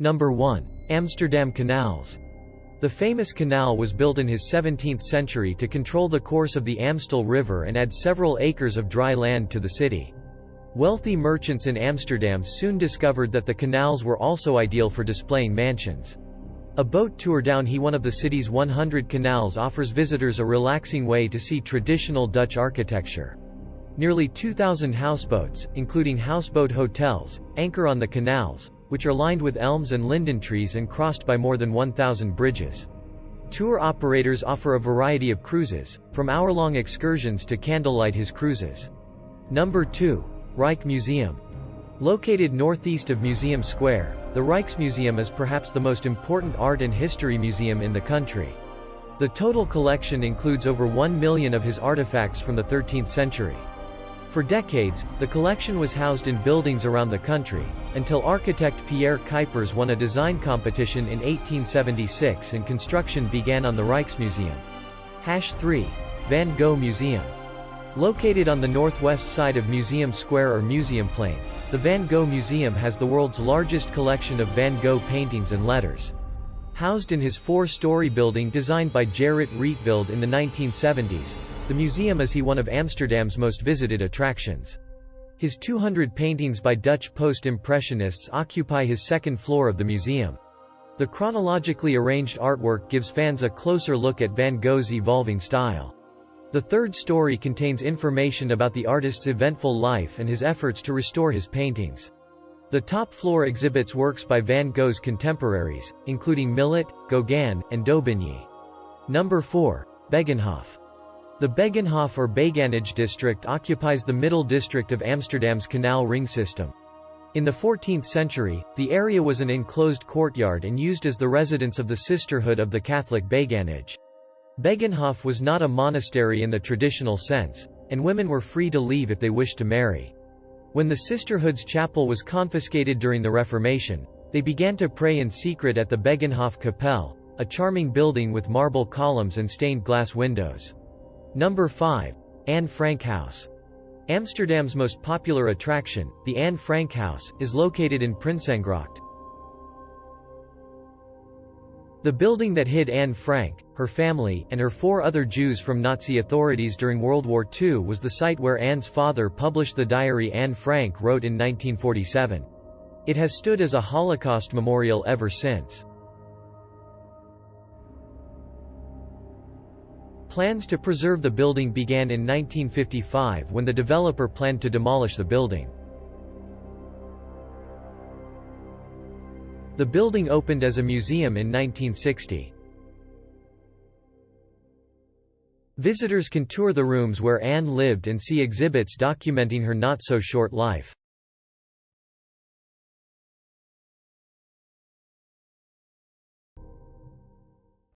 Number 1. Amsterdam Canals. The famous canal was built in his 17th century to control the course of the Amstel River and add several acres of dry land to the city. Wealthy merchants in Amsterdam soon discovered that the canals were also ideal for displaying mansions. A boat tour down one of the city's 100 canals offers visitors a relaxing way to see traditional Dutch architecture. Nearly 2,000 houseboats, including houseboat hotels, anchor on the canals, which are lined with elms and linden trees and crossed by more than 1,000 bridges. Tour operators offer a variety of cruises, from hour-long excursions to candlelight cruises. Number 2. Reich Museum. Located northeast of Museum Square, the Rijksmuseum is perhaps the most important art and history museum in the country. The total collection includes over 1 million of his artifacts from the 13th century. For decades, the collection was housed in buildings around the country, until architect Pierre Kuipers won a design competition in 1876 and construction began on the Rijksmuseum. 3. Van Gogh Museum. Located on the northwest side of Museum Square or Museum Plain, the Van Gogh Museum has the world's largest collection of Van Gogh paintings and letters. Housed in his 4-story building designed by Gerrit Rietveld in the 1970s, the museum is one of Amsterdam's most visited attractions. His 200 paintings by Dutch post-impressionists occupy his second floor of the museum. The chronologically arranged artwork gives fans a closer look at Van Gogh's evolving style. The third story contains information about the artist's eventful life and his efforts to restore his paintings. The top floor exhibits works by Van Gogh's contemporaries, including Millet, Gauguin, and Daubigny. Number 4. Begenhof. The Begenhof or Beganage district occupies the middle district of Amsterdam's canal ring system. In the 14th century, the area was an enclosed courtyard and used as the residence of the sisterhood of the Catholic Beganage. Begenhof was not a monastery in the traditional sense, and women were free to leave if they wished to marry. When the sisterhood's chapel was confiscated during the Reformation, they began to pray in secret at the Begenhof Kapelle, a charming building with marble columns and stained glass windows. Number 5. Anne Frank House. Amsterdam's most popular attraction, the Anne Frank House, is located in Prinsengracht. The building that hid Anne Frank, her family, and her 4 other Jews from Nazi authorities during World War II was the site where Anne's father published the diary Anne Frank wrote in 1947. It has stood as a Holocaust memorial ever since. Plans to preserve the building began in 1955 when the developer planned to demolish the building. The building opened as a museum in 1960. Visitors can tour the rooms where Anne lived and see exhibits documenting her not-so-short life.